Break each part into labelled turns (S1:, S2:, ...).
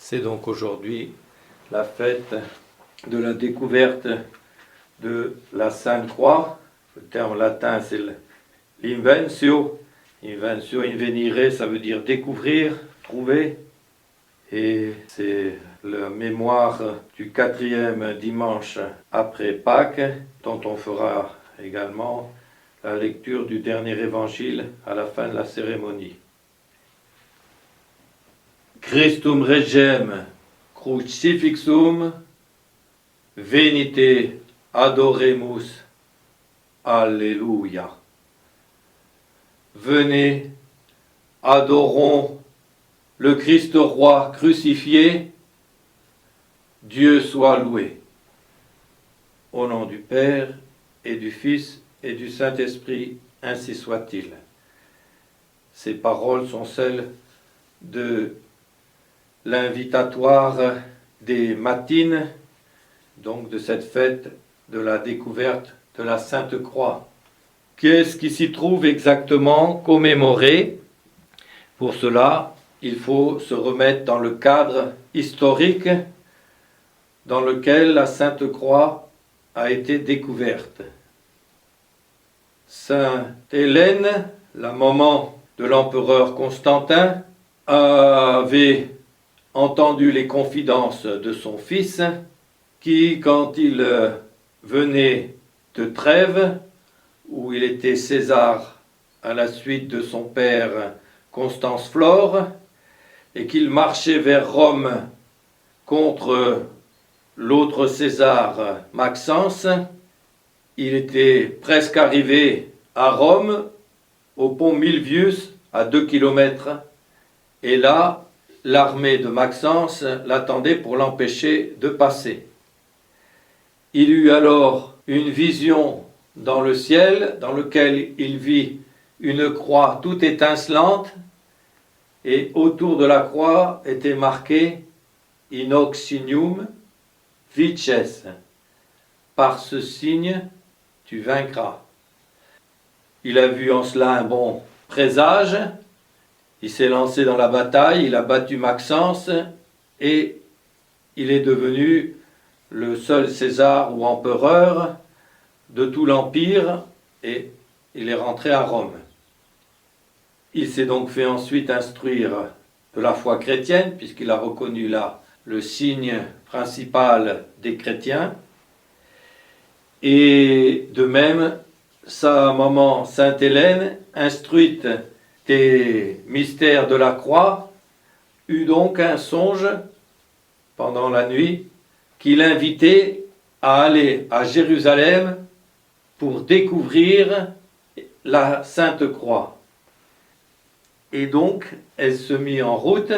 S1: C'est donc aujourd'hui la fête de la découverte de la Sainte Croix. Le terme latin c'est l'inventio. Inventio, invenire, ça veut dire découvrir, trouver. Et c'est la mémoire du 4e dimanche après Pâques, dont on fera également la lecture du dernier évangile à la fin de la cérémonie. Christum regem crucifixum venite adoremus. Alléluia. Venez, adorons le Christ roi crucifié. Dieu soit loué. Au nom du Père et du Fils et du Saint-Esprit, ainsi soit-il. Ces paroles sont celles de l'invitatoire des matines, donc de cette fête de la découverte de la Sainte Croix. Qu'est-ce qui s'y trouve exactement commémoré? Pour cela, il faut se remettre dans le cadre historique dans lequel la Sainte Croix a été découverte. Sainte Hélène, la maman de l'empereur Constantin, avait entendu les confidences de son fils qui, quand il venait de Trèves, où il était César à la suite de son père Constance Flore, et qu'il marchait vers Rome contre l'autre César Maxence, il était presque arrivé à Rome, au pont Milvius, à 2 kilomètres, et là, l'armée de Maxence l'attendait pour l'empêcher de passer. Il eut alors une vision dans le ciel, dans lequel il vit une croix toute étincelante, et autour de la croix était marqué « In hoc signium vices ». Par ce signe, tu vaincras. Il a vu en cela un bon présage. Il s'est lancé dans la bataille, il a battu Maxence et il est devenu le seul César ou empereur de tout l'Empire et il est rentré à Rome. Il s'est donc fait ensuite instruire de la foi chrétienne puisqu'il a reconnu là le signe principal des chrétiens. Et de même, sa maman Sainte Hélène, instruite des mystères de la croix, eut donc un songe pendant la nuit qui l'invitait à aller à Jérusalem pour découvrir la Sainte Croix. Et donc, elle se mit en route.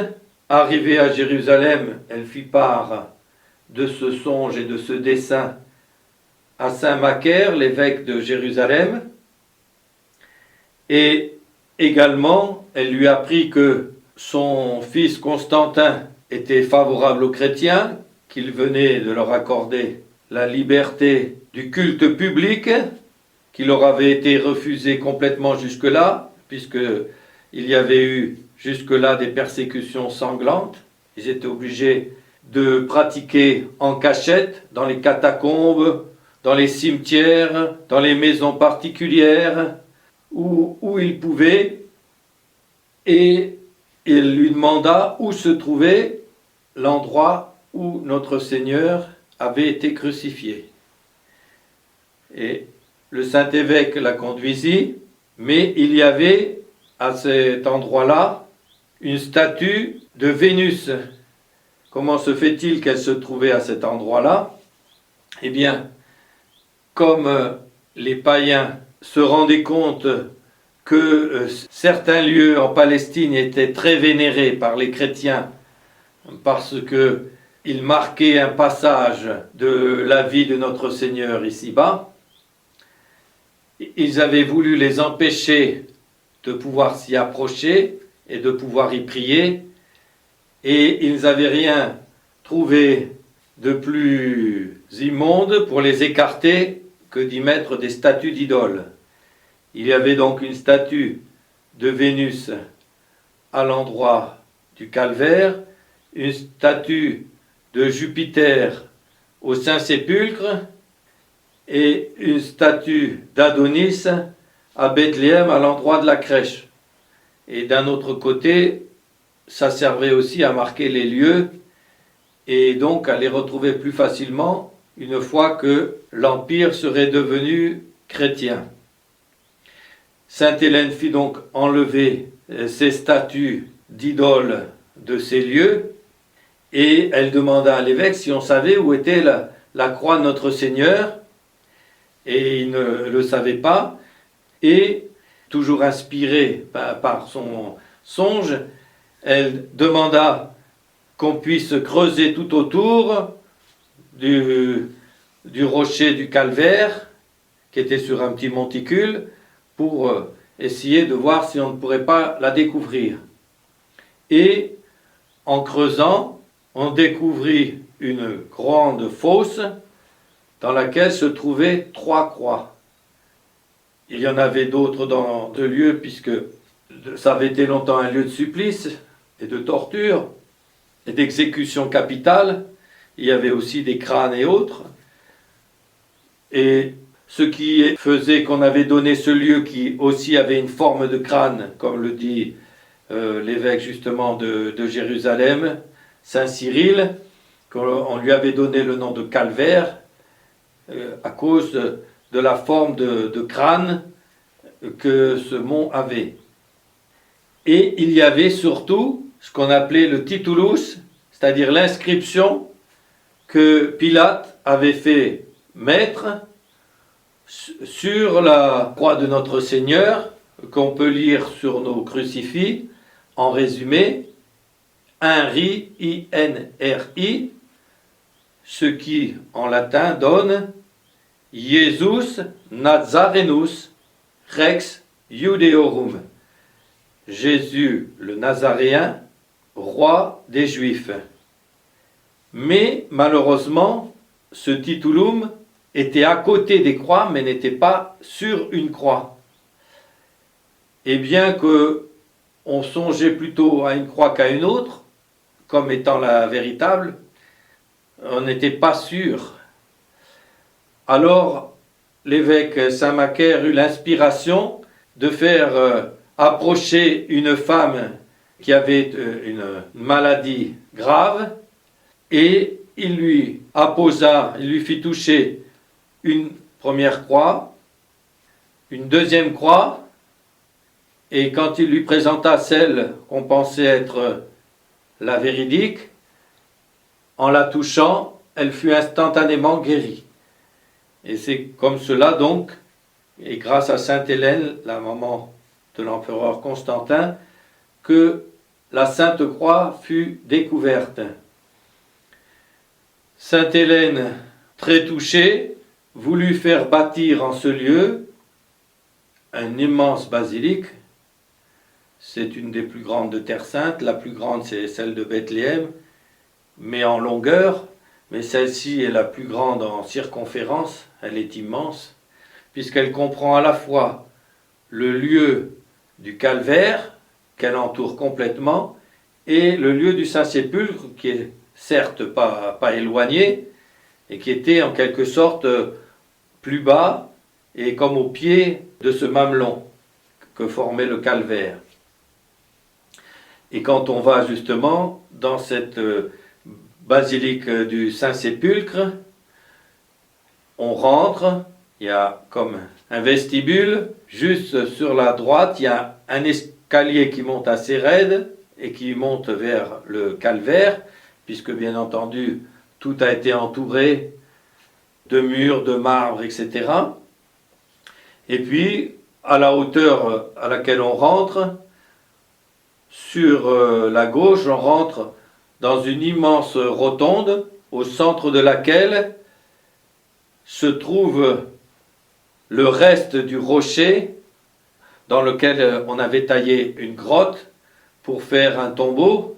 S1: Arrivée à Jérusalem, elle fit part de ce songe et de ce dessein à saint Macaire, l'évêque de Jérusalem. Et également, elle lui apprit que son fils Constantin était favorable aux chrétiens, qu'il venait de leur accorder la liberté du culte public, qui leur avait été refusé complètement jusque-là, puisqu'il y avait eu jusque-là des persécutions sanglantes. Ils étaient obligés de pratiquer en cachette, dans les catacombes, dans les cimetières, dans les maisons particulières, où ils pouvaient. Et il lui demanda où se trouvait l'endroit où notre Seigneur avait été crucifié. Et le Saint-Évêque la conduisit, mais il y avait à cet endroit-là une statue de Vénus. Comment se fait-il qu'elle se trouvait à cet endroit-là? Eh bien, comme les païens se rendaient compte que certains lieux en Palestine étaient très vénérés par les chrétiens parce qu'ils marquaient un passage de la vie de notre Seigneur ici-bas, ils avaient voulu les empêcher de pouvoir s'y approcher et de pouvoir y prier, et ils n'avaient rien trouvé de plus immonde pour les écarter que d'y mettre des statues d'idoles. Il y avait donc une statue de Vénus à l'endroit du calvaire, une statue de Jupiter au Saint-Sépulcre et une statue d'Adonis à Bethléem à l'endroit de la crèche. Et d'un autre côté, ça servait aussi à marquer les lieux et donc à les retrouver plus facilement une fois que l'Empire serait devenu chrétien. Sainte Hélène fit donc enlever ces statues d'idoles de ces lieux et elle demanda à l'évêque si on savait où était la croix de notre Seigneur, et il ne le savait pas, et toujours inspirée par son songe, elle demanda qu'on puisse creuser tout autour du rocher du Calvaire, qui était sur un petit monticule, pour essayer de voir si on ne pourrait pas la découvrir. Et en creusant, on découvrit une grande fosse dans laquelle se trouvaient 3 croix. Il y en avait d'autres dans deux lieux, puisque ça avait été longtemps un lieu de supplice et de torture et d'exécution capitale. Il y avait aussi des crânes et autres. Et ce qui faisait qu'on avait donné ce lieu qui aussi avait une forme de crâne, comme le dit l'évêque justement de Jérusalem, Saint Cyril, qu'on lui avait donné le nom de calvaire à cause de la forme de crâne que ce mont avait. Et il y avait surtout ce qu'on appelait le titulus, c'est-à-dire l'inscription que Pilate avait fait mettre sur la croix de notre Seigneur, qu'on peut lire sur nos crucifix, en résumé, INRI, I-N-R-I, ce qui en latin donne Jesus Nazarenus Rex Judeorum, Jésus le Nazaréen, roi des Juifs. Mais malheureusement, ce titulum était à côté des croix, mais n'était pas sur une croix. Et bien que on songeait plutôt à une croix qu'à une autre, comme étant la véritable, on n'était pas sûr. Alors, l'évêque Saint-Macaire eut l'inspiration de faire approcher une femme qui avait une maladie grave, et il lui apposa, il lui fit toucher une première croix, une deuxième croix, et quand il lui présenta celle qu'on pensait être la véridique, en la touchant, elle fut instantanément guérie. Et c'est comme cela donc, et grâce à Sainte Hélène, la maman de l'empereur Constantin, que la Sainte Croix fut découverte. Sainte Hélène, très touchée, voulut faire bâtir en ce lieu un immense basilique. C'est une des plus grandes de Terre Sainte. La plus grande, c'est celle de Bethléem, mais en longueur. Mais celle-ci est la plus grande en circonférence. Elle est immense, puisqu'elle comprend à la fois le lieu du calvaire, qu'elle entoure complètement, et le lieu du Saint-Sépulcre, qui est certes pas éloigné, et qui était en quelque sorte plus bas, et comme au pied de ce mamelon que formait le calvaire. Et quand on va justement dans cette basilique du Saint-Sépulcre, on rentre, il y a comme un vestibule, juste sur la droite, il y a un escalier qui monte assez raide et qui monte vers le calvaire, puisque bien entendu tout a été entouré de murs, de marbre, etc. Et puis, à la hauteur à laquelle on rentre, sur la gauche, on rentre dans une immense rotonde, au centre de laquelle se trouve le reste du rocher dans lequel on avait taillé une grotte pour faire un tombeau.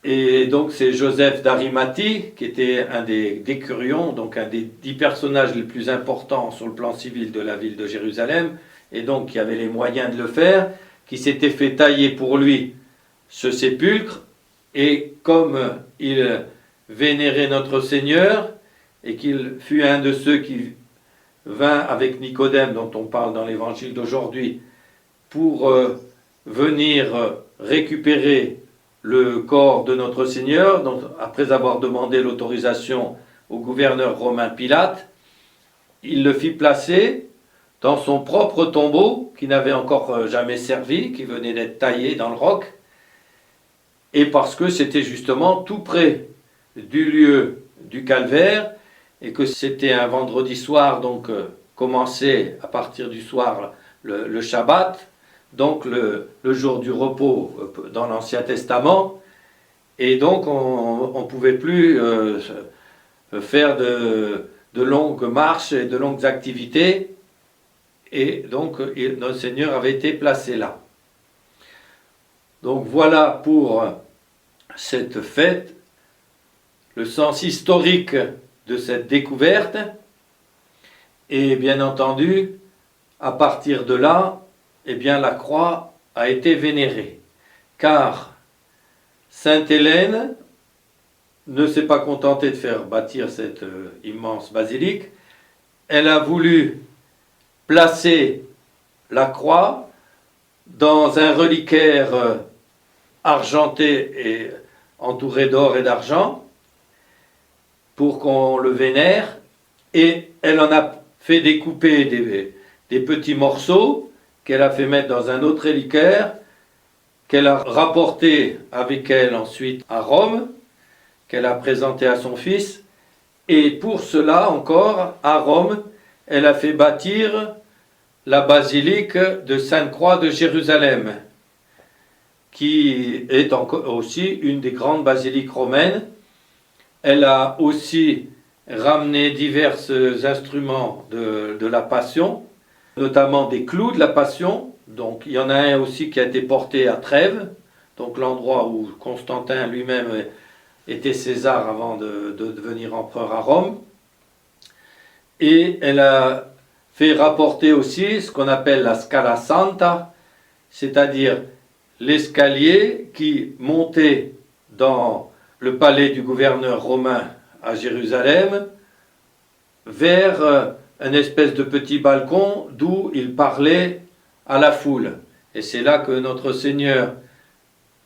S1: Et donc c'est Joseph d'Arimathie, qui était un des décurions, donc un des 10 personnages les plus importants sur le plan civil de la ville de Jérusalem, et donc qui avait les moyens de le faire, qui s'était fait tailler pour lui ce sépulcre, Et comme il vénérait notre Seigneur, et qu'il fut un de ceux qui vint avec Nicodème, dont on parle dans l'évangile d'aujourd'hui, pour venir récupérer le corps de notre Seigneur, donc, après avoir demandé l'autorisation au gouverneur romain Pilate, il le fit placer dans son propre tombeau, qui n'avait encore jamais servi, qui venait d'être taillé dans le roc, et parce que c'était justement tout près du lieu du calvaire, et que c'était un vendredi soir, donc commençait à partir du soir le Shabbat, donc le jour du repos dans l'Ancien Testament, et donc on ne pouvait plus faire de longues marches et de longues activités, et donc notre Seigneur avait été placé là. Donc voilà pour cette fête, le sens historique de cette découverte, et bien entendu, à partir de là, eh bien la croix a été vénérée, car Sainte Hélène ne s'est pas contentée de faire bâtir cette immense basilique, elle a voulu placer la croix dans un reliquaire argenté et entouré d'or et d'argent pour qu'on le vénère, et elle en a fait découper des petits morceaux qu'elle a fait mettre dans un autre reliquaire, qu'elle a rapporté avec elle ensuite à Rome, qu'elle a présenté à son fils, et pour cela encore, à Rome, elle a fait bâtir la basilique de Sainte-Croix de Jérusalem, qui est aussi une des grandes basiliques romaines. Elle a aussi ramené divers instruments de la Passion, notamment des clous de la Passion. Donc il y en a un aussi qui a été porté à Trèves, donc l'endroit où Constantin lui-même était César avant de devenir empereur à Rome. Et elle a fait rapporter aussi ce qu'on appelle la Scala Santa, c'est-à-dire l'escalier qui montait dans le palais du gouverneur romain à Jérusalem vers un espèce de petit balcon d'où il parlait à la foule. Et c'est là que notre Seigneur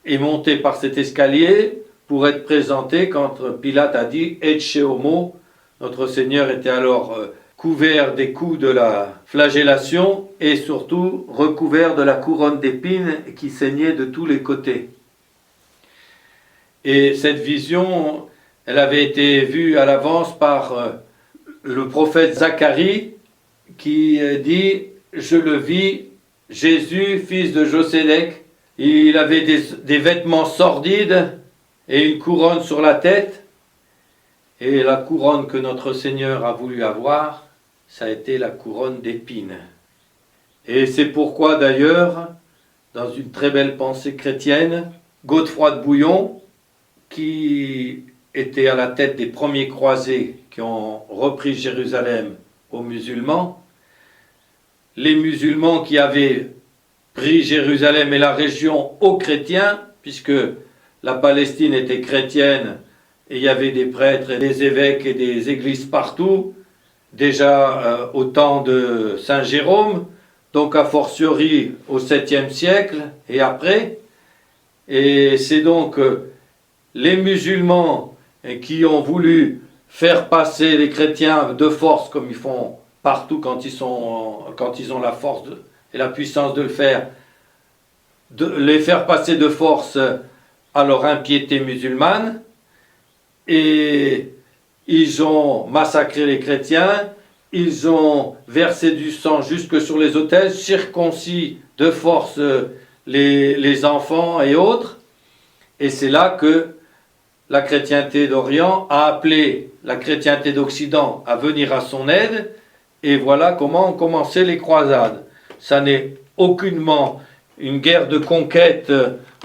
S1: est monté par cet escalier pour être présenté quand Pilate a dit « Ecce homo ». Notre Seigneur était alors couvert des coups de la flagellation et surtout recouvert de la couronne d'épines qui saignait de tous les côtés. Et cette vision, elle avait été vue à l'avance par le prophète Zacharie qui dit « Je le vis, Jésus, fils de Josédek, il avait des vêtements sordides et une couronne sur la tête. Et la couronne que notre Seigneur a voulu avoir, ça a été la couronne d'épines. Et c'est pourquoi d'ailleurs, dans une très belle pensée chrétienne, Godefroy de Bouillon, qui était à la tête des premiers croisés qui ont repris Jérusalem aux musulmans, les musulmans qui avaient pris Jérusalem et la région aux chrétiens, puisque la Palestine était chrétienne et il y avait des prêtres et des évêques et des églises partout, déjà au temps de Saint Jérôme, donc a fortiori au 7e siècle et après. Et c'est donc les musulmans qui ont voulu faire passer les chrétiens de force, comme ils font partout quand ils ont la force et la puissance de le faire, de les faire passer de force à leur impiété musulmane, et ils ont massacré les chrétiens, ils ont versé du sang jusque sur les autels, circoncis de force les enfants et autres, et c'est là que la chrétienté d'Orient a appelé la chrétienté d'Occident à venir à son aide, et voilà comment ont commencé les croisades. Ça n'est aucunement une guerre de conquête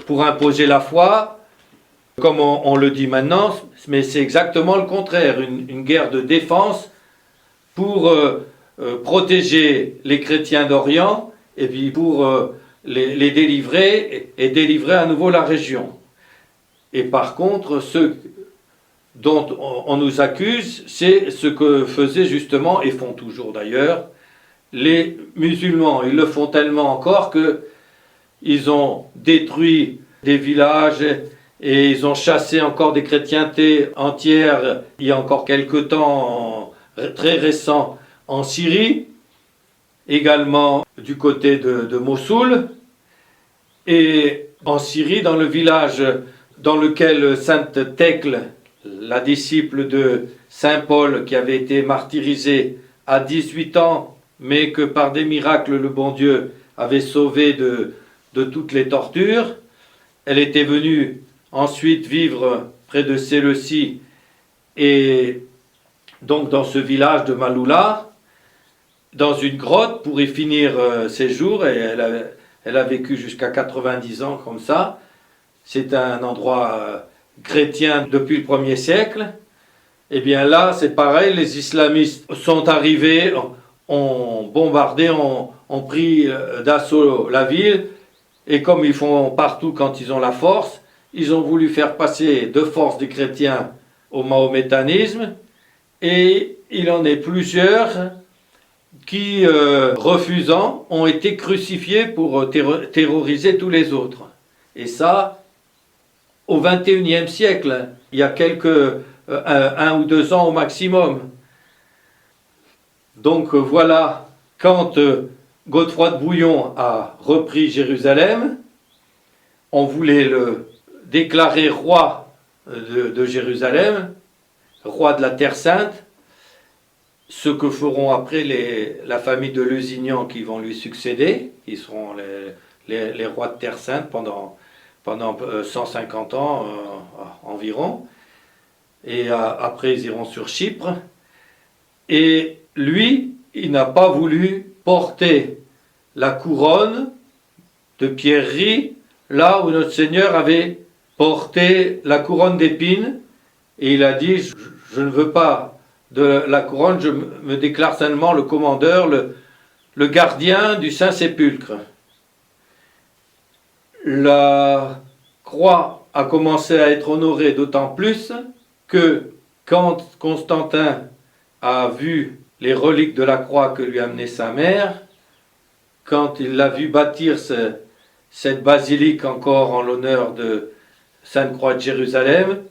S1: pour imposer la foi, comme on le dit maintenant, mais c'est exactement le contraire, une guerre de défense pour protéger les chrétiens d'Orient et puis pour les délivrer et délivrer à nouveau la région. Et par contre, ce dont on nous accuse, c'est ce que faisaient justement, et font toujours d'ailleurs, les musulmans. Ils le font tellement encore qu'ils ont détruit des villages et ils ont chassé encore des chrétientés entières il y a encore quelque temps, très récent, en Syrie, également du côté de Mossoul, et en Syrie, dans le village dans lequel Sainte Thècle, la disciple de Saint Paul, qui avait été martyrisée à 18 ans, mais que par des miracles le bon Dieu avait sauvé de toutes les tortures, elle était venue ensuite vivre près de Séleucie, et donc dans ce village de Maloula, dans une grotte pour y finir ses jours, et elle a vécu jusqu'à 90 ans comme ça. C'est un endroit chrétien depuis le 1er siècle. Et bien là, c'est pareil, les islamistes sont arrivés, ont bombardé, ont pris d'assaut la ville, et comme ils font partout quand ils ont la force, ils ont voulu faire passer de force des chrétiens au mahométanisme, et il en est plusieurs qui, refusant, ont été crucifiés pour terroriser tous les autres. Et ça, au XXIe siècle, il y a un ou 2 ans au maximum. Donc voilà, quand Godefroy de Bouillon a repris Jérusalem, on voulait le déclarer roi de Jérusalem, roi de la Terre Sainte, ce que feront après la famille de Lusignan qui vont lui succéder, qui seront les rois de Terre Sainte pendant 150 ans environ, et après ils iront sur Chypre. Et lui, il n'a pas voulu porter la couronne de pierrerie là où notre Seigneur avait porté la couronne d'épines, et il a dit, je ne veux pas de la couronne, je me déclare seulement le commandeur, le gardien du Saint-Sépulcre. La croix a commencé à être honorée d'autant plus que quand Constantin a vu les reliques de la croix que lui amenait sa mère, quand il l'a vu bâtir cette basilique encore en l'honneur de Sainte-Croix de Jérusalem,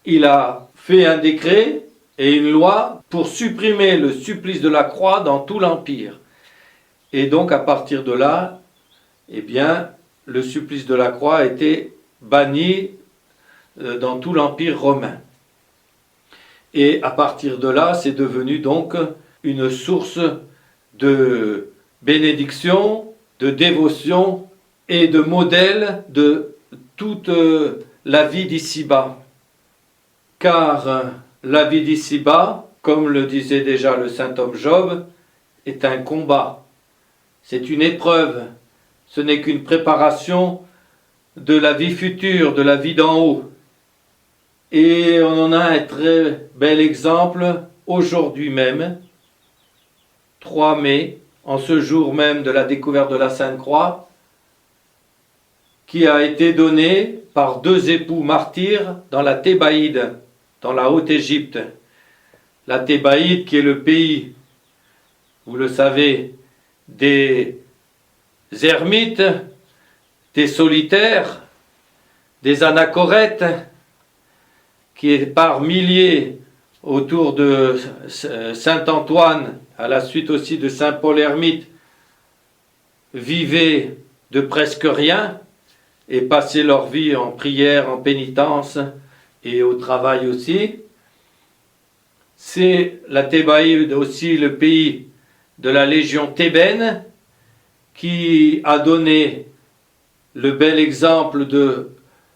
S1: il a fait un décret et une loi pour supprimer le supplice de la croix dans tout l'Empire. Et donc à partir de là, eh bien, le supplice de la croix a été banni dans tout l'Empire romain. Et à partir de là, c'est devenu donc une source de bénédiction, de dévotion et de modèle de toute la vie d'ici-bas. Car la vie d'ici-bas, comme le disait déjà le saint homme Job, est un combat. C'est une épreuve. Ce n'est qu'une préparation de la vie future, de la vie d'en haut. Et on en a un très bel exemple aujourd'hui même, 3 mai, en ce jour même de la découverte de la Sainte Croix, qui a été donnée par 2 époux martyrs dans la Thébaïde, dans la Haute-Égypte. La Thébaïde qui est le pays, vous le savez, des ermites, des solitaires, des anachorètes, qui est par milliers autour de Saint-Antoine, à la suite aussi de Saint-Paul ermite, vivaient de presque rien et passaient leur vie en prière, en pénitence et au travail aussi. C'est la Thébaïde aussi le pays de la légion thébaine qui a donné le bel exemple de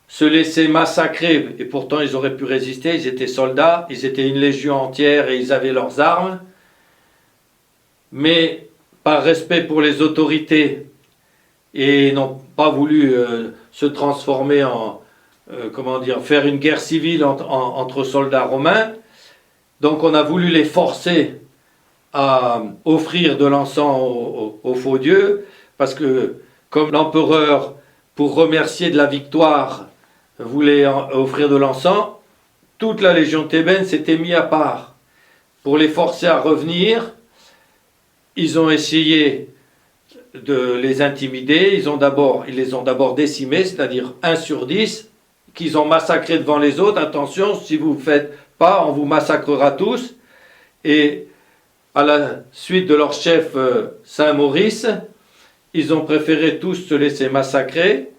S1: se laisser massacrer, et pourtant ils auraient pu résister, ils étaient soldats, ils étaient une légion entière et ils avaient leurs armes, mais par respect pour les autorités et n'ont pas voulu se transformer en, faire une guerre civile entre soldats romains. Donc on a voulu les forcer à offrir de l'encens aux faux dieux, parce que comme l'empereur, pour remercier de la victoire, voulait offrir de l'encens, toute la légion thébaine s'était mise à part. Pour les forcer à revenir, ils ont essayé de les intimider, ils les ont d'abord décimés, c'est-à-dire 1 sur 10, qu'ils ont massacré devant les autres. Attention, si vous ne faites pas, on vous massacrera tous. Et à la suite de leur chef Saint-Maurice, ils ont préféré tous se laisser massacrer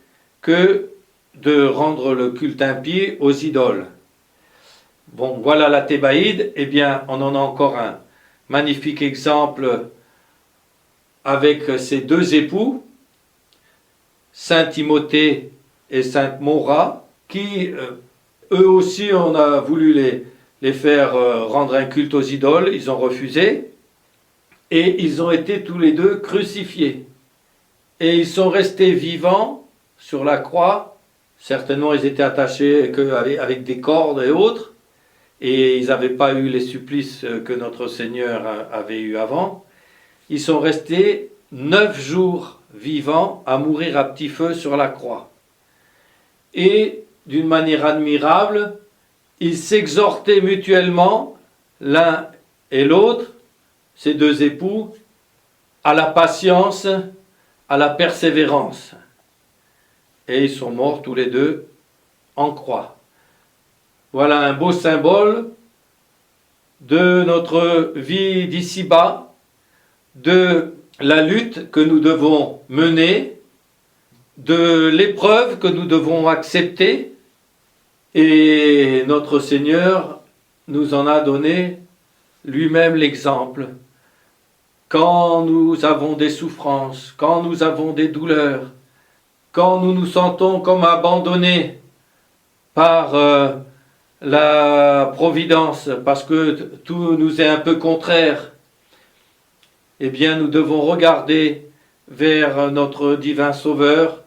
S1: que de rendre le culte impie aux idoles. Bon, voilà la Thébaïde. Eh bien, on en a encore un magnifique exemple avec ses 2 époux, Saint Timothée et Sainte Maura, qui, eux aussi, on a voulu les faire rendre un culte aux idoles. Ils ont refusé. Et ils ont été tous les 2 crucifiés. Et ils sont restés vivants sur la croix. Certainement, ils étaient attachés avec des cordes et autres. Et ils n'avaient pas eu les supplices que notre Seigneur avait eu avant. Ils sont restés 9 jours vivants à mourir à petit feu sur la croix. Et d'une manière admirable, ils s'exhortaient mutuellement, l'un et l'autre, ces 2 époux, à la patience, à la persévérance. Et ils sont morts tous les 2 en croix. Voilà un beau symbole de notre vie d'ici-bas, de la lutte que nous devons mener, de l'épreuve que nous devons accepter. Et notre Seigneur nous en a donné lui-même l'exemple. Quand nous avons des souffrances, quand nous avons des douleurs, quand nous nous sentons comme abandonnés par la providence, parce que tout nous est un peu contraire, eh bien nous devons regarder vers notre divin Sauveur.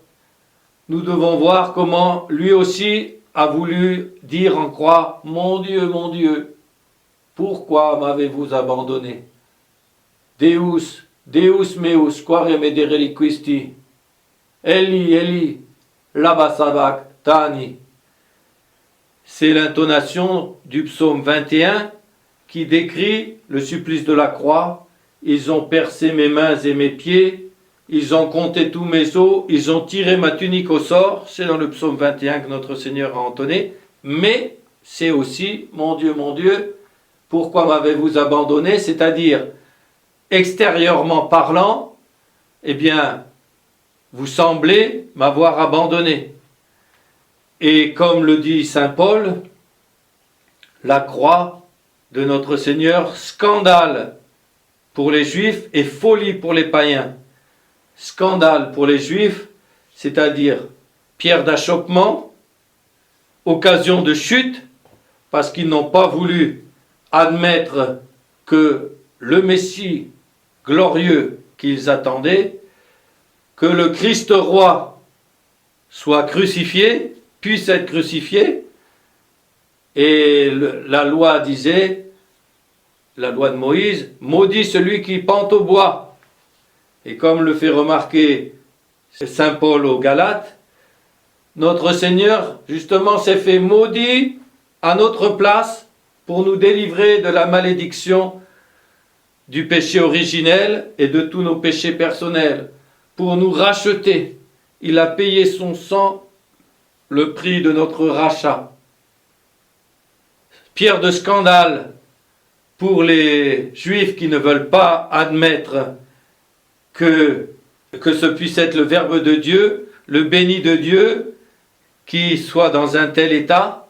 S1: Nous devons voir comment lui aussi a voulu dire en croix: mon Dieu, pourquoi m'avez-vous abandonné? Deus, Deus meus, quare me reliquisti? Eli, Eli, lama sabachthani. C'est l'intonation du psaume 21 qui décrit le supplice de la croix. Ils ont percé mes mains et mes pieds, ils ont compté tous mes os, ils ont tiré ma tunique au sort. C'est dans le psaume 21 que notre Seigneur a entonné. Mais c'est aussi: mon Dieu, pourquoi m'avez-vous abandonné? C'est-à-dire, extérieurement parlant, eh bien, vous semblez m'avoir abandonné. Et comme le dit saint Paul, la croix de notre Seigneur, scandale pour les Juifs et folie pour les païens. Scandale pour les Juifs, c'est-à-dire pierre d'achoppement, occasion de chute, parce qu'ils n'ont pas voulu admettre que le Messie glorieux qu'ils attendaient, que le Christ roi soit crucifié, puisse être crucifié. Et la loi disait, la loi de Moïse, maudit celui qui pend au bois. Et comme le fait remarquer saint Paul aux Galates, notre Seigneur justement s'est fait maudit à notre place pour nous délivrer de la malédiction du péché originel et de tous nos péchés personnels, pour nous racheter. Il a payé son sang, le prix de notre rachat. Pierre de scandale pour les Juifs qui ne veulent pas admettre que ce puisse être le Verbe de Dieu, le béni de Dieu, qui soit dans un tel état,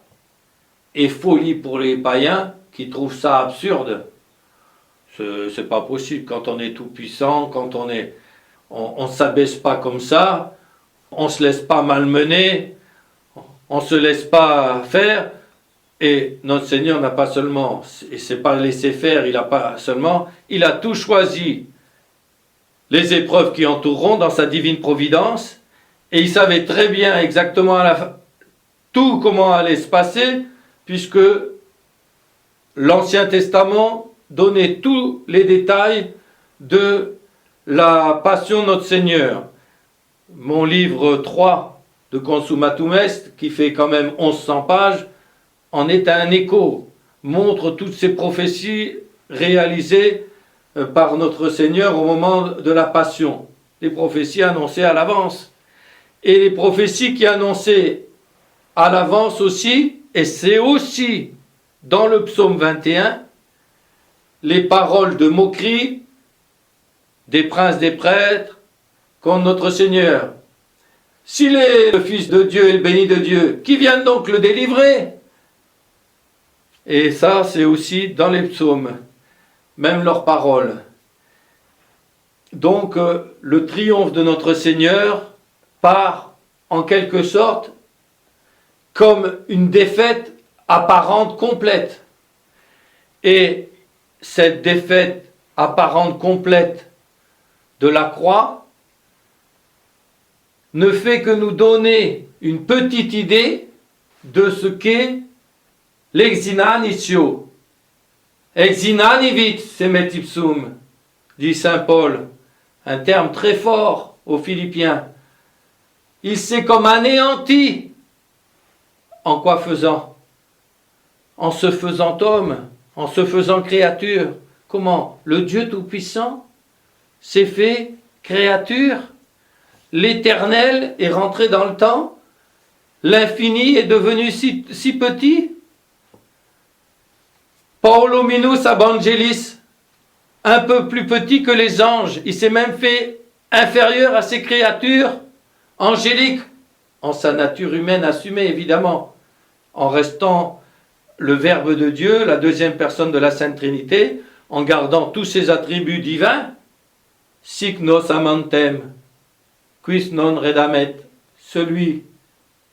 S1: et folie pour les païens qui trouvent ça absurde. C'est pas possible. Quand on est tout puissant, quand on s'abaisse pas comme ça, on se laisse pas malmener, on se laisse pas faire. Et notre Seigneur n'a pas seulement, et c'est pas laissé faire, il a tout choisi, les épreuves qui entoureront dans sa divine providence, et il savait très bien exactement tout comment allait se passer, puisque l'Ancien Testament donnait tous les détails de la passion de notre Seigneur. Mon livre 3 de Consumatum Est, qui fait quand même 1100 pages, en est un écho, montre toutes ces prophéties réalisées par notre Seigneur au moment de la Passion. Les prophéties annoncées à l'avance. Et les prophéties qui annonçaient à l'avance aussi, et c'est aussi dans le psaume 21, les paroles de moquerie des princes des prêtres contre notre Seigneur. S'il est le Fils de Dieu et le béni de Dieu, qui vienne donc le délivrer? Et ça, c'est aussi dans les psaumes, même leurs paroles. Donc, le triomphe de notre Seigneur part, en quelque sorte, comme une défaite apparente complète. Et cette défaite apparente complète de la croix ne fait que nous donner une petite idée de ce qu'est l'exinanitio. Exinanivit semet ipsum, dit saint Paul, un terme très fort aux Philippiens. Il s'est comme anéanti. En quoi faisant? En se faisant homme, en se faisant créature. Comment? Le Dieu Tout-Puissant s'est fait créature. L'Éternel est rentré dans le temps. L'infini est devenu si petit. Paulo minus ab angelis, un peu plus petit que les anges. Il s'est même fait inférieur à ses créatures angéliques, en sa nature humaine assumée évidemment, en restant le Verbe de Dieu, la deuxième personne de la Sainte Trinité, en gardant tous ses attributs divins. Sic nos amantem, quis non redamet, celui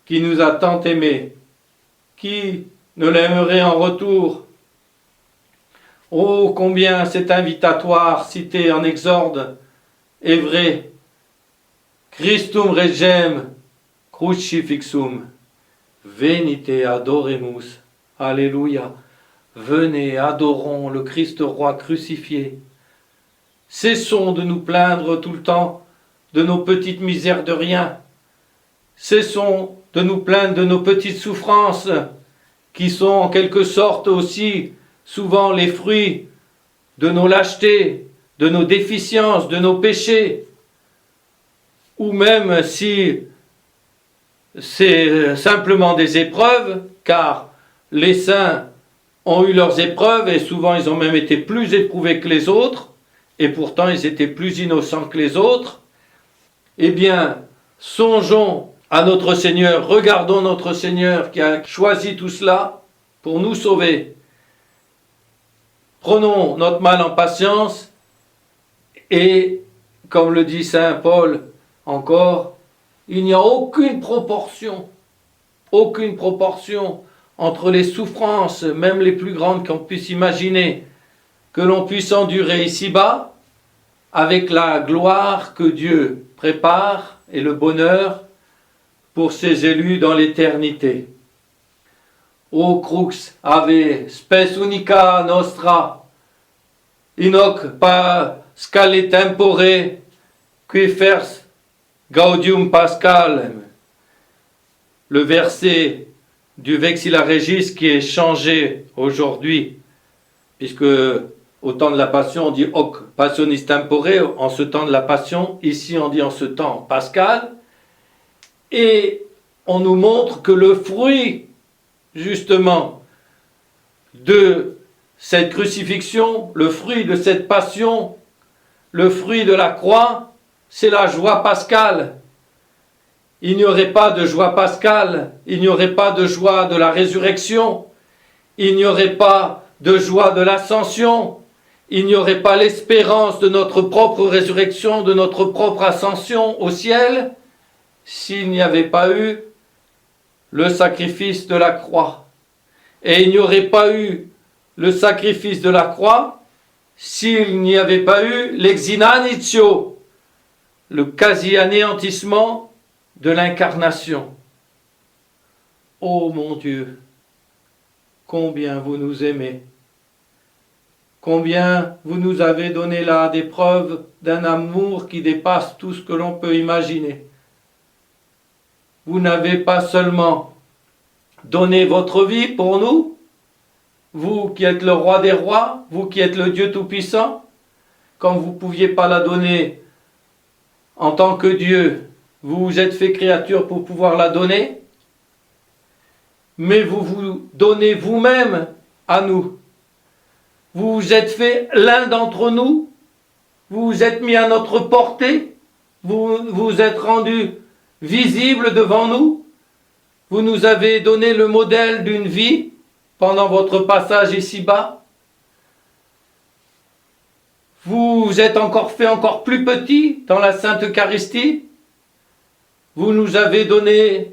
S1: qui nous a tant aimés, qui ne l'aimerait en retour? Oh, combien cet invitatoire cité en Exorde est vrai. Christum regem crucifixum, venite adoremus. Alléluia. Venez, adorons le Christ roi crucifié. Cessons de nous plaindre tout le temps de nos petites misères de rien. Cessons de nous plaindre de nos petites souffrances, qui sont en quelque sorte aussi souvent les fruits de nos lâchetés, de nos déficiences, de nos péchés. Ou même si c'est simplement des épreuves, car les saints ont eu leurs épreuves et souvent ils ont même été plus éprouvés que les autres, et pourtant ils étaient plus innocents que les autres. Eh bien, songeons à notre Seigneur, regardons notre Seigneur qui a choisi tout cela pour nous sauver. Prenons notre mal en patience et, comme le dit saint Paul encore, il n'y a aucune proportion entre les souffrances, même les plus grandes qu'on puisse imaginer, que l'on puisse endurer ici-bas, avec la gloire que Dieu prépare et le bonheur pour ses élus dans l'éternité. O crux ave spes unica nostra, inoc pascale tempore, qui fers gaudium pascalem. Le verset du Vexilla Regis qui est changé aujourd'hui, puisque au temps de la Passion on dit hoc passionis tempore, en ce temps de la Passion, ici on dit en ce temps pascal, et on nous montre que le fruit justement de cette crucifixion, le fruit de cette passion, le fruit de la croix, c'est la joie pascale. Il n'y aurait pas de joie pascale, il n'y aurait pas de joie de la résurrection, il n'y aurait pas de joie de l'ascension, il n'y aurait pas l'espérance de notre propre résurrection, de notre propre ascension au ciel, s'il n'y avait pas eu le sacrifice de la croix. Et il n'y aurait pas eu le sacrifice de la croix s'il n'y avait pas eu l'exinanitio, le quasi-anéantissement de l'incarnation. Ô mon Dieu, combien vous nous aimez, combien vous nous avez donné là des preuves d'un amour qui dépasse tout ce que l'on peut imaginer. vous n'avez pas seulement donné votre vie pour nous, vous qui êtes le roi des rois, vous qui êtes le Dieu Tout-Puissant, comme vous ne pouviez pas la donner en tant que Dieu, vous vous êtes fait créature pour pouvoir la donner, mais vous vous donnez vous-même à nous. Vous vous êtes fait l'un d'entre nous, vous vous êtes mis à notre portée, vous vous êtes rendu visible devant nous, vous nous avez donné le modèle d'une vie pendant votre passage ici-bas. Vous vous êtes encore fait encore plus petit dans la Sainte Eucharistie. Vous nous avez donné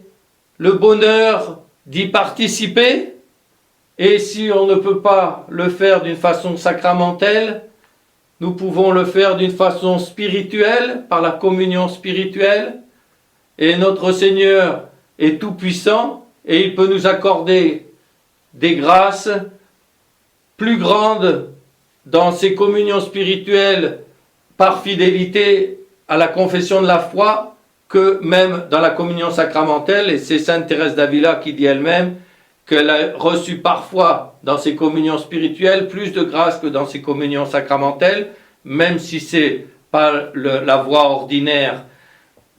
S1: le bonheur d'y participer. Et si on ne peut pas le faire d'une façon sacramentelle, nous pouvons le faire d'une façon spirituelle, par la communion spirituelle. Et notre Seigneur est tout-puissant et il peut nous accorder des grâces plus grandes dans ces communions spirituelles par fidélité à la confession de la foi que même dans la communion sacramentelle. Et c'est Sainte Thérèse d'Avila qui dit elle-même qu'elle a reçu parfois dans ses communions spirituelles plus de grâce que dans ses communions sacramentelles, même si c'est pas la voie ordinaire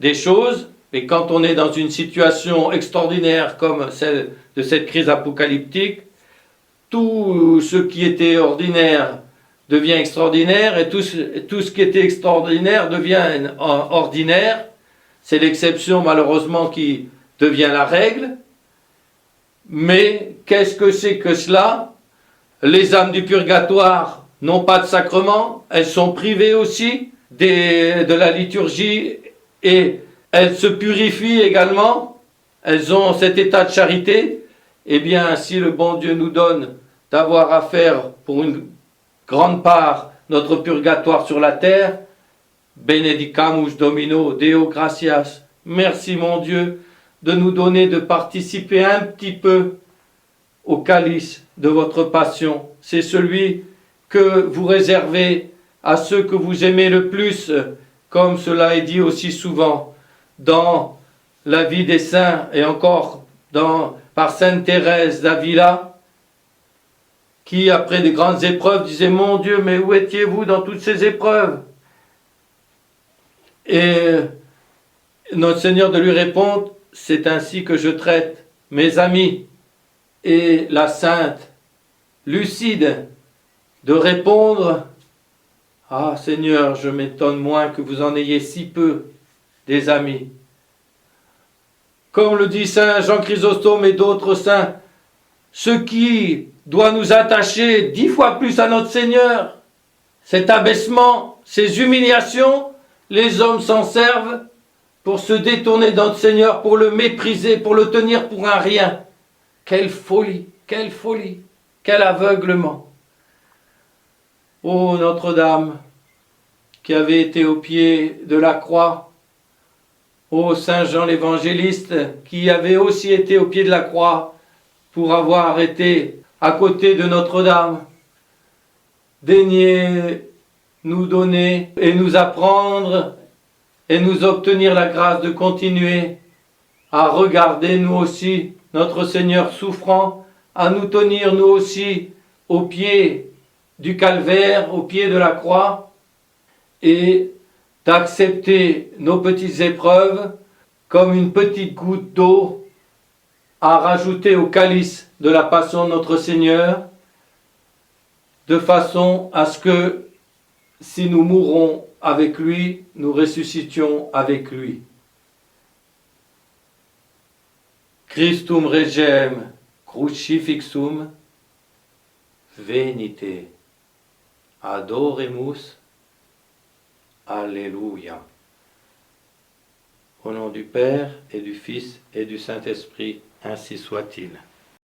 S1: des choses. Et quand on est dans une situation extraordinaire comme celle de cette crise apocalyptique, tout ce qui était ordinaire devient extraordinaire et tout ce qui était extraordinaire devient ordinaire. C'est l'exception malheureusement qui devient la règle. Mais qu'est-ce que c'est que cela? Les âmes du purgatoire n'ont pas de sacrement, elles sont privées aussi de la liturgie et elles se purifient également, elles ont cet état de charité. Eh bien, si le bon Dieu nous donne d'avoir à faire pour une grande part notre purgatoire sur la terre, benedicamus Domino, Deo gratias, merci mon Dieu de nous donner de participer un petit peu au calice de votre passion. C'est celui que vous réservez à ceux que vous aimez le plus, comme cela est dit aussi souvent dans la vie des saints et encore par Sainte Thérèse d'Avila, qui après de grandes épreuves disait « Mon Dieu, mais où étiez-vous dans toutes ces épreuves ?» Et notre Seigneur de lui répondre « C'est ainsi que je traite mes amis. » Et la Sainte, lucide, de répondre « Ah Seigneur, je m'étonne moins que vous en ayez si peu des amis. » Comme le dit Saint Jean Chrysostome et d'autres saints, ce qui doit nous attacher 10 fois plus à notre Seigneur, cet abaissement, ces humiliations, les hommes s'en servent pour se détourner de notre Seigneur, pour le mépriser, pour le tenir pour un rien. Quelle folie, quel aveuglement. Ô Notre-Dame, qui avait été au pied de la croix, ô Saint Jean l'Évangéliste, qui avait aussi été au pied de la croix pour avoir été à côté de Notre-Dame, daignez nous donner et nous apprendre et nous obtenir la grâce de continuer à regarder nous aussi notre Seigneur souffrant, à nous tenir nous aussi au pied du calvaire, au pied de la croix, et d'accepter nos petites épreuves comme une petite goutte d'eau à rajouter au calice de la passion de notre Seigneur, de façon à ce que si nous mourons avec lui, nous ressuscitions avec lui. Christum regem crucifixum venite, adoremus, Alléluia. Au nom du Père et du Fils et du Saint-Esprit, ainsi soit-il.